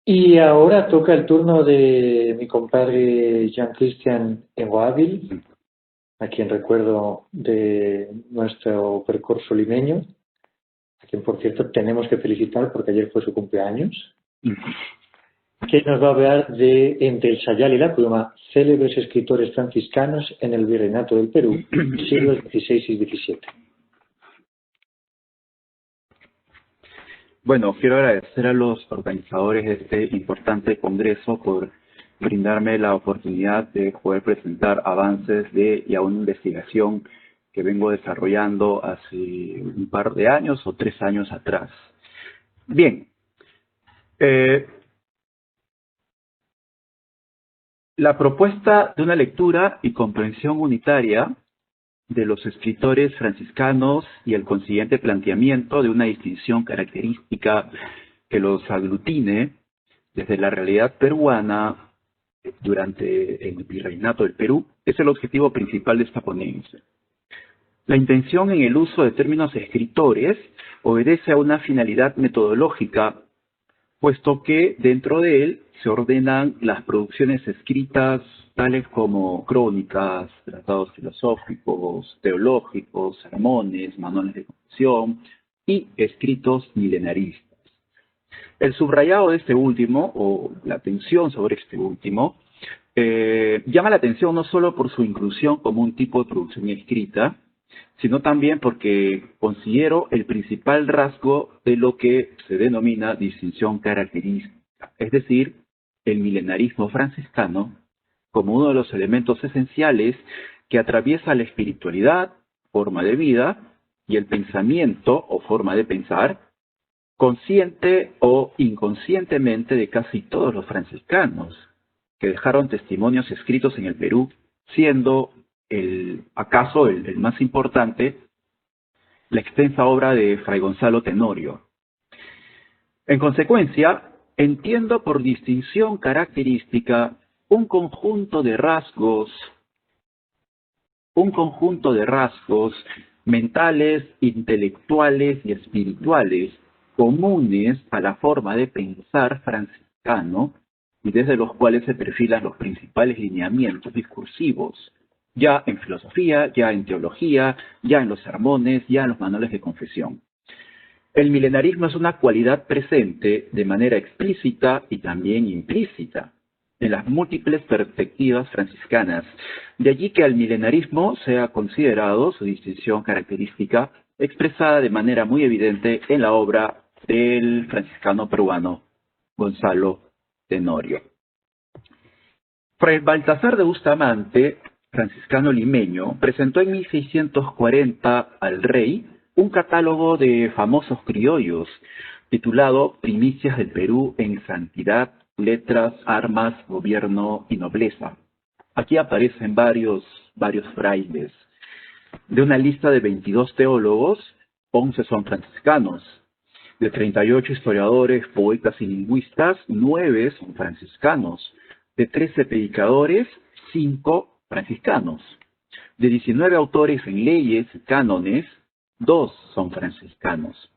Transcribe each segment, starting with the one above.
Y ahora toca el turno de mi compadre Jean-Christian Engoavil, a quien recuerdo de nuestro percurso limeño, a quien por cierto tenemos que felicitar porque ayer fue su cumpleaños, que nos va a hablar de Entre el Sayal y la Pluma, célebres escritores franciscanos en el Virreinato del Perú, siglos XVI y XVII. Bueno, quiero agradecer a los organizadores de este importante congreso por brindarme la oportunidad de poder presentar avances de ya una investigación que vengo desarrollando hace un par de años o 3 años atrás. Bien, eh, la propuesta de una lectura y comprensión unitaria de los escritores franciscanos y el consiguiente planteamiento de una distinción característica que los aglutine desde la realidad peruana durante el virreinato del Perú es el objetivo principal de esta ponencia. La intención en el uso de términos escritores obedece a una finalidad metodológica, puesto que dentro de él se ordenan las producciones escritas tales como crónicas, tratados filosóficos, teológicos, sermones, manuales de confesión y escritos milenaristas. El subrayado de este último, o la atención sobre este último, llama la atención no solo por su inclusión como un tipo de producción escrita, sino también porque considero el principal rasgo de lo que se denomina distinción característica, es decir, el milenarismo franciscano como uno de los elementos esenciales que atraviesa la espiritualidad, forma de vida, y el pensamiento o forma de pensar, consciente o inconscientemente de casi todos los franciscanos que dejaron testimonios escritos en el Perú, siendo acaso el más importante la extensa obra de Fray Gonzalo Tenorio. En consecuencia, entiendo por distinción característica un conjunto de rasgos mentales, intelectuales y espirituales comunes a la forma de pensar franciscano y desde los cuales se perfilan los principales lineamientos discursivos, ya en filosofía, ya en teología, ya en los sermones, ya en los manuales de confesión. El milenarismo es una cualidad presente de manera explícita y también implícita en las múltiples perspectivas franciscanas. De allí que al milenarismo sea considerado su distinción característica expresada de manera muy evidente en la obra del franciscano peruano Gonzalo Tenorio. Fray Baltasar de Bustamante, franciscano limeño, presentó en 1640 al rey un catálogo de famosos criollos titulado Primicias del Perú en Santidad, Letras, Armas, Gobierno y Nobleza. Aquí aparecen varios frailes. De una lista de 22 teólogos, 11 son franciscanos. De 38 historiadores, poetas y lingüistas, 9 son franciscanos. De 13 predicadores, 5 franciscanos. De 19 autores en leyes y cánones, 2 son franciscanos.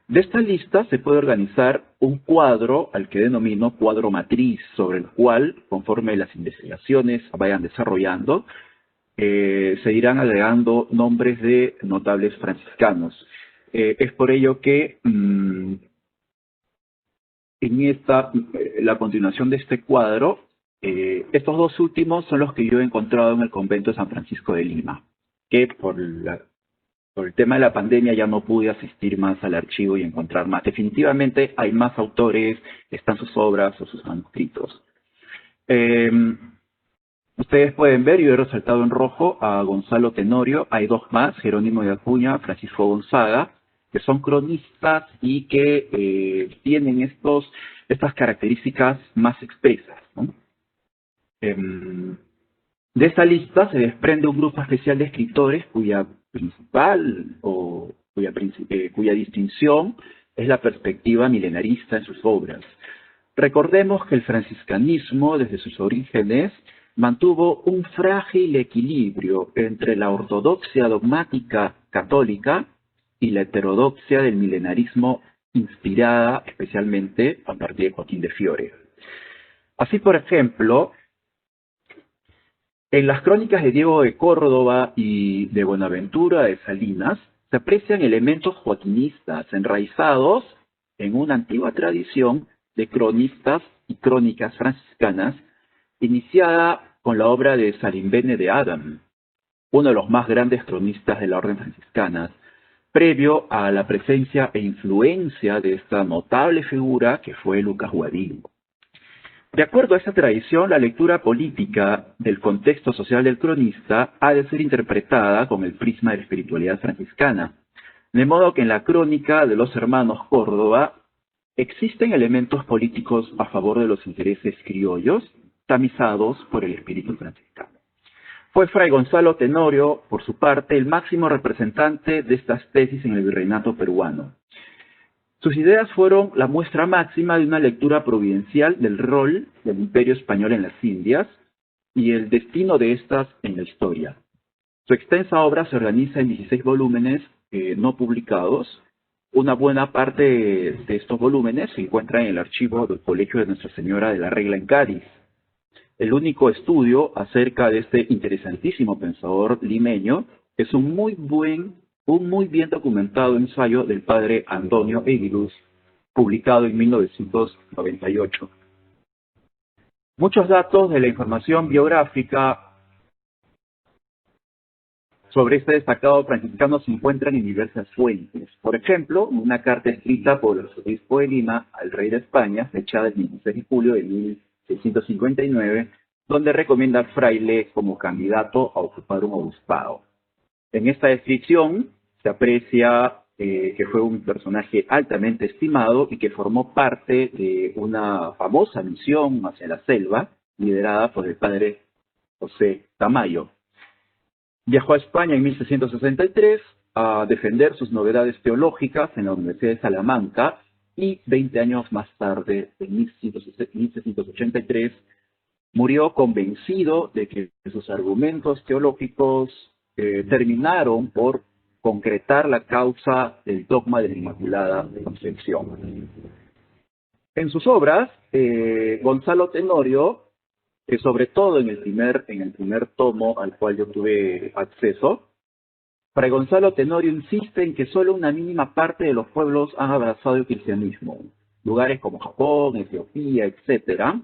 De esta lista se puede organizar un cuadro al que denomino cuadro matriz, sobre el cual, conforme las investigaciones vayan desarrollando, se irán agregando nombres de notables franciscanos. Es por ello que en la continuación de este cuadro, estos dos últimos son los que yo he encontrado en el convento de San Francisco de Lima, que por el tema de la pandemia ya no pude asistir más al archivo y encontrar más. Definitivamente hay más autores, están sus obras o sus manuscritos. Ustedes pueden ver, yo he resaltado en rojo a Gonzalo Tenorio, hay dos más, Jerónimo de Acuña, Francisco Gonzaga, que son cronistas y que tienen estas características más expresas, ¿no? De esta lista se desprende un grupo especial de escritores cuya distinción es la perspectiva milenarista en sus obras. Recordemos que el franciscanismo, desde sus orígenes, mantuvo un frágil equilibrio entre la ortodoxia dogmática católica y la heterodoxia del milenarismo inspirada especialmente a partir de Joaquín de Fiore. Así, por ejemplo, en las crónicas de Diego de Córdoba y de Buenaventura de Salinas se aprecian elementos joaquinistas enraizados en una antigua tradición de cronistas y crónicas franciscanas, iniciada con la obra de Salimbene de Adam, uno de los más grandes cronistas de la orden franciscana, previo a la presencia e influencia de esta notable figura que fue Lucas Guadín. De acuerdo a esta tradición, la lectura política del contexto social del cronista ha de ser interpretada con el prisma de la espiritualidad franciscana, de modo que en la crónica de los hermanos Córdoba existen elementos políticos a favor de los intereses criollos, tamizados por el espíritu franciscano. Fue Fray Gonzalo Tenorio, por su parte, el máximo representante de estas tesis en el virreinato peruano. Sus ideas fueron la muestra máxima de una lectura providencial del rol del Imperio Español en las Indias y el destino de estas en la historia. Su extensa obra se organiza en 16 volúmenes no publicados. Una buena parte de estos volúmenes se encuentra en el archivo del Colegio de Nuestra Señora de la Regla en Cádiz. El único estudio acerca de este interesantísimo pensador limeño es un muy bien documentado ensayo del padre Antonio Eguiluz, publicado en 1998. Muchos datos de la información biográfica sobre este destacado franciscano se encuentran en diversas fuentes. Por ejemplo, una carta escrita por el arzobispo de Lima al rey de España, fechada el 16 de julio de 1659, donde recomienda al fraile como candidato a ocupar un obispado. En esta descripción se aprecia que fue un personaje altamente estimado y que formó parte de una famosa misión hacia la selva, liderada por el padre José Tamayo. Viajó a España en 1663 a defender sus novedades teológicas en la Universidad de Salamanca y 20 años más tarde, en 1683, murió convencido de que sus argumentos teológicos terminaron por concretar la causa del dogma de la Inmaculada Concepción. En sus obras, Gonzalo Tenorio, que sobre todo en el primer tomo al cual yo tuve acceso, Fray Gonzalo Tenorio insiste en que solo una mínima parte de los pueblos han abrazado el cristianismo. Lugares como Japón, Etiopía, etcétera,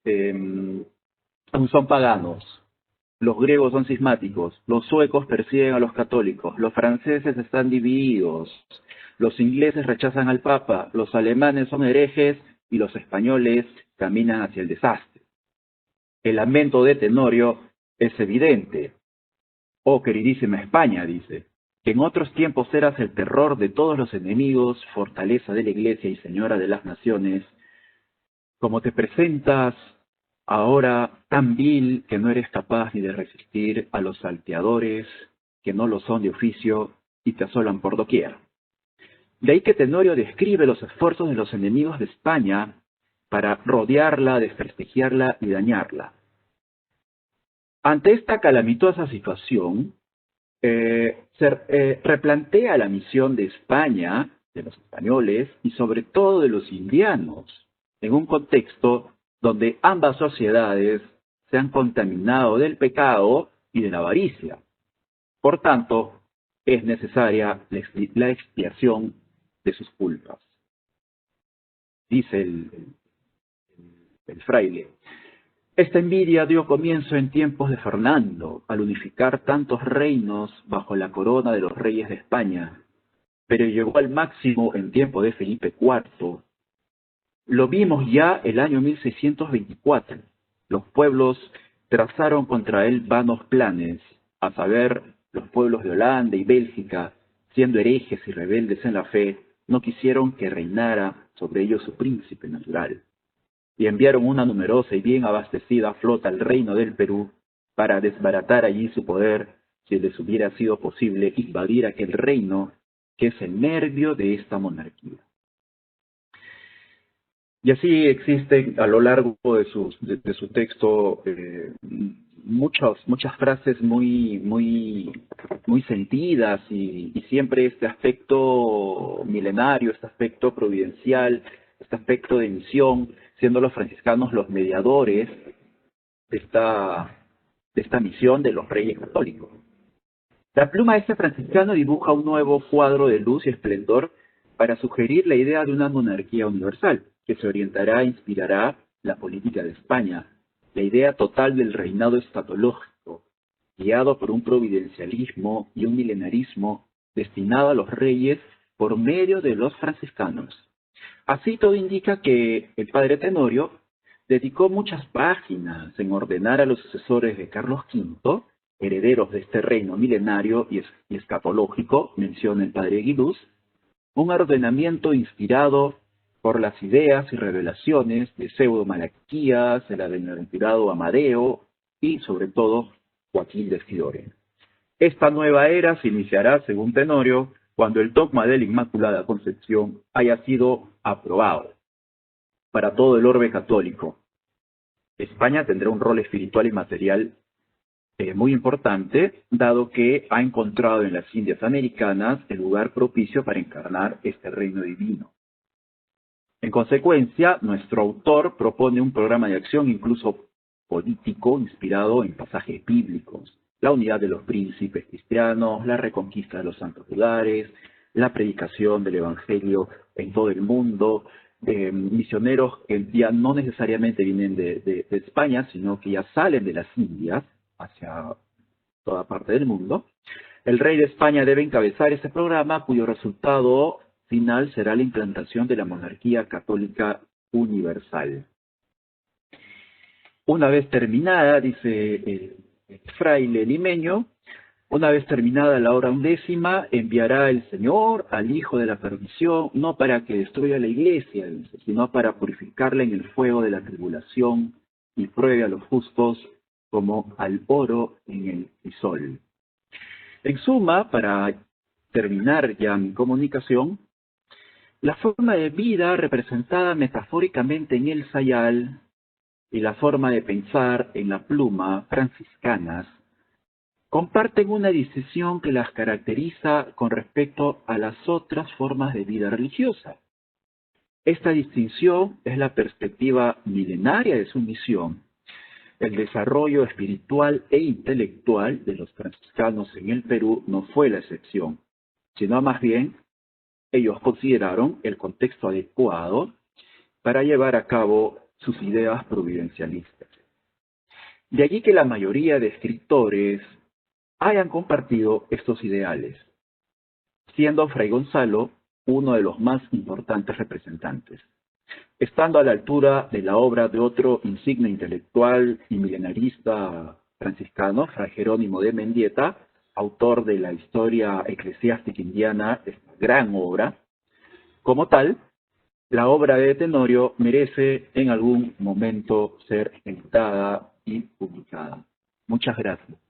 son paganos. Los griegos son cismáticos, los suecos persiguen a los católicos, los franceses están divididos, los ingleses rechazan al Papa, los alemanes son herejes y los españoles caminan hacia el desastre. El lamento de Tenorio es evidente. Oh, queridísima España, dice, que en otros tiempos eras el terror de todos los enemigos, fortaleza de la Iglesia y señora de las naciones, como te presentas ahora tan vil que no eres capaz ni de resistir a los salteadores que no lo son de oficio y te asolan por doquier. De ahí que Tenorio describe los esfuerzos de los enemigos de España para rodearla, desprestigiarla y dañarla. Ante esta calamitosa situación, se replantea la misión de España, de los españoles y sobre todo de los indianos, en un contexto donde ambas sociedades se han contaminado del pecado y de la avaricia. Por tanto, es necesaria la expiación de sus culpas. Dice el fraile: esta envidia dio comienzo en tiempos de Fernando, al unificar tantos reinos bajo la corona de los reyes de España, pero llegó al máximo en tiempo de Felipe IV. Lo vimos ya el año 1624. Los pueblos trazaron contra él vanos planes, a saber, los pueblos de Holanda y Bélgica, siendo herejes y rebeldes en la fe, no quisieron que reinara sobre ellos su príncipe natural, y enviaron una numerosa y bien abastecida flota al reino del Perú para desbaratar allí su poder, si les hubiera sido posible invadir aquel reino que es el nervio de esta monarquía. Y así existen a lo largo de su texto muchas frases muy sentidas y siempre este aspecto milenario, este aspecto providencial, este aspecto de misión, siendo los franciscanos los mediadores de esta misión de los reyes católicos. La pluma de este franciscano dibuja un nuevo cuadro de luz y esplendor para sugerir la idea de una monarquía universal, que se orientará e inspirará la política de España, la idea total del reinado escatológico, guiado por un providencialismo y un milenarismo destinado a los reyes por medio de los franciscanos. Así todo indica que el padre Tenorio dedicó muchas páginas en ordenar a los sucesores de Carlos V, herederos de este reino milenario y escatológico, menciona el padre Guiluz, un ordenamiento inspirado por las ideas y revelaciones de Pseudo Malaquías, el bienaventurado Amadeo y, sobre todo, Joaquín de Fiore. Esta nueva era se iniciará, según Tenorio, cuando el dogma de la Inmaculada Concepción haya sido aprobado para todo el orbe católico. España tendrá un rol espiritual y material muy importante, dado que ha encontrado en las Indias americanas el lugar propicio para encarnar este reino divino. En consecuencia, nuestro autor propone un programa de acción incluso político inspirado en pasajes bíblicos: la unidad de los príncipes cristianos, la reconquista de los santos lugares, la predicación del evangelio en todo el mundo, misioneros que ya no necesariamente vienen de España, sino que ya salen de las Indias hacia toda parte del mundo. El rey de España debe encabezar este programa, cuyo resultado final será la implantación de la monarquía católica universal. Una vez terminada, dice el fraile limeño, una vez terminada la hora 11, enviará el Señor al Hijo de la Perdición, no para que destruya la iglesia, sino para purificarla en el fuego de la tribulación y pruebe a los justos como al oro en el crisol. En suma, para terminar ya mi comunicación, la forma de vida representada metafóricamente en el sayal y la forma de pensar en la pluma franciscanas comparten una distinción que las caracteriza con respecto a las otras formas de vida religiosa. Esta distinción es la perspectiva milenaria de su misión. El desarrollo espiritual e intelectual de los franciscanos en el Perú no fue la excepción, sino más bien ellos consideraron el contexto adecuado para llevar a cabo sus ideas providencialistas. De allí que la mayoría de escritores hayan compartido estos ideales, siendo Fray Gonzalo uno de los más importantes representantes, estando a la altura de la obra de otro insigne intelectual y milenarista franciscano, Fray Jerónimo de Mendieta, autor de la Historia Eclesiástica Indiana, esta gran obra. Como tal, la obra de Tenorio merece en algún momento ser editada y publicada. Muchas gracias.